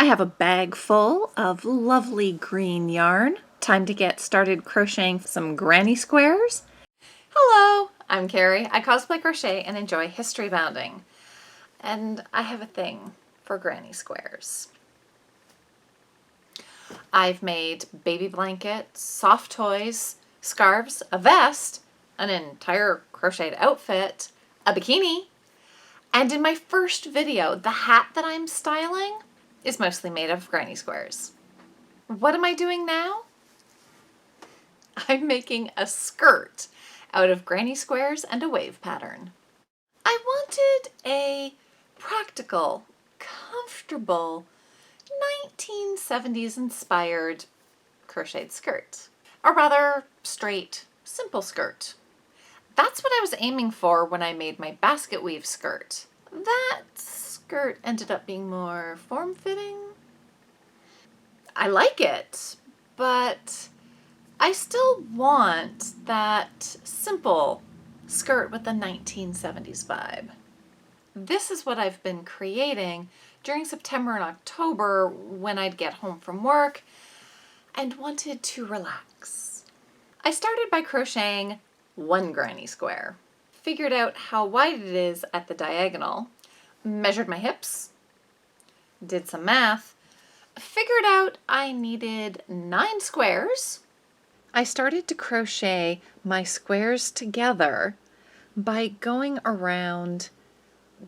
I have a bag full of lovely green yarn. Time to get started crocheting some granny squares. Hello, I'm Carrie. I cosplay crochet and enjoy history bounding. And I have a thing for granny squares. I've made baby blankets, soft toys, scarves, a vest, an entire crocheted outfit, a bikini, and in my first video, the hat that I'm styling is mostly made of granny squares. What am I doing now? I'm making a skirt out of granny squares and a wave pattern. I wanted a practical, comfortable, 1970s inspired crocheted skirt. A rather straight, simple skirt. That's what I was aiming for when I made my basket weave skirt. That skirt ended up being more form-fitting. I like it, but I still want that simple skirt with the 1970s vibe. This is what I've been creating during September and October when I'd get home from work and wanted to relax. I started by crocheting one granny square, figured out how wide it is at the diagonal, measured my hips, did some math, figured out I needed 9 squares. I started to crochet my squares together by going around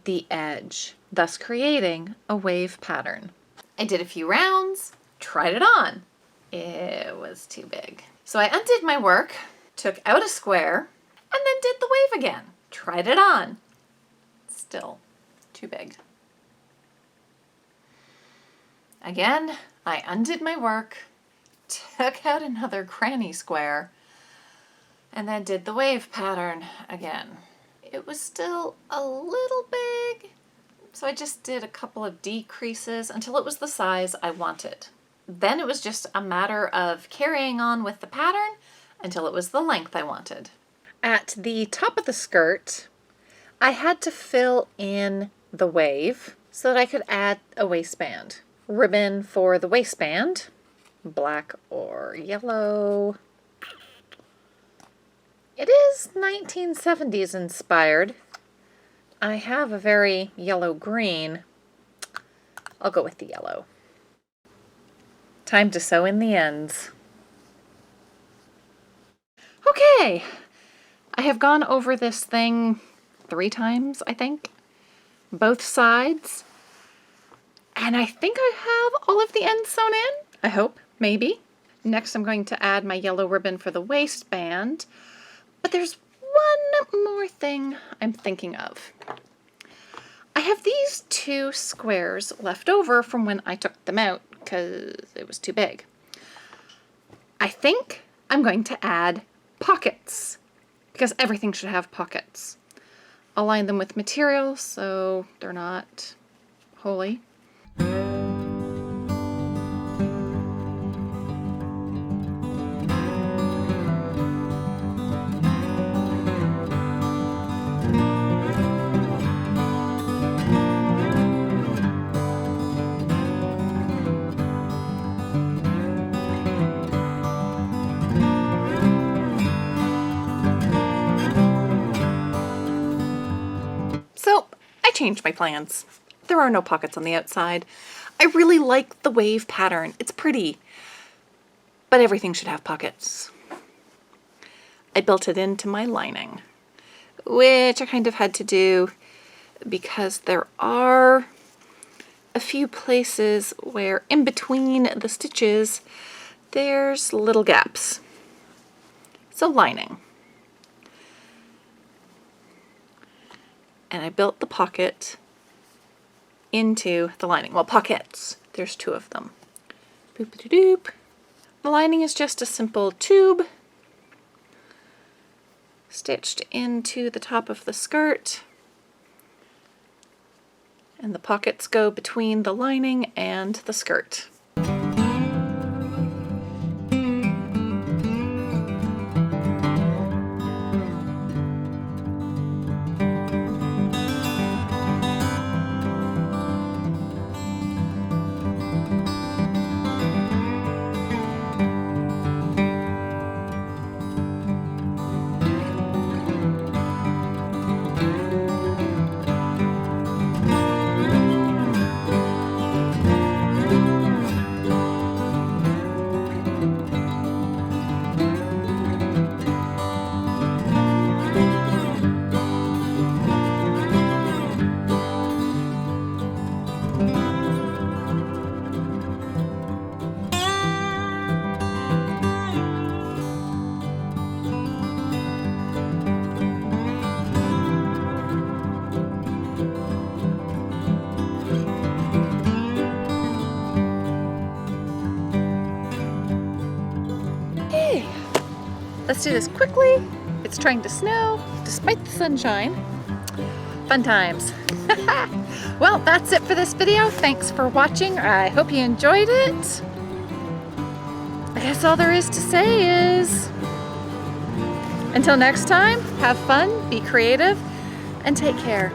the edge, thus creating a wave pattern. I did a few rounds, tried it on. It was too big. So I undid my work, took out a square, and then did the wave again. Tried it on. Still too big. Again, I undid my work, took out another granny square, and then did the wave pattern again. It was still a little big, so I just did a couple of decreases until it was the size I wanted. Then it was just a matter of carrying on with the pattern until it was the length I wanted. At the top of the skirt, I had to fill in the wave so that I could add a waistband. Ribbon for the waistband, black or yellow. It is 1970s inspired. I have a very yellow-green. I'll go with the yellow. Time to sew in the ends. Okay, I have gone over this thing 3 times, I think, both sides, and I think I have all of the ends sewn in, I hope, maybe. Next I'm going to add my yellow ribbon for the waistband, but there's one more thing I'm thinking of. I have these 2 squares left over from when I took them out because it was too big. I think I'm going to add pockets, because everything should have pockets. I'll line them with material so they're not holy. So I changed my plans. There are no pockets on the outside. I really like the wave pattern. It's pretty, but everything should have pockets. I built it into my lining, which I kind of had to do because there are a few places where in between the stitches there's little gaps. So lining. And I built the pocket into the lining. Well, pockets. There's 2 of them. Boop-a-doop. The lining is just a simple tube stitched into the top of the skirt. And the pockets go between the lining and the skirt. Let's do this quickly. It's trying to snow despite the sunshine. Fun times. Well, that's it for this video. Thanks for watching. I hope you enjoyed it. I guess all there is to say is, until next time, have fun, be creative, and take care.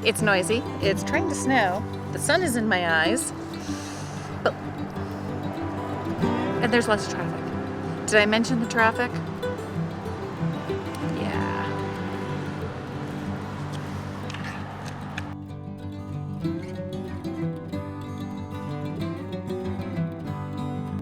It's noisy. It's trying to snow. The sun is in my eyes. But, and there's less traffic. Did I mention the traffic?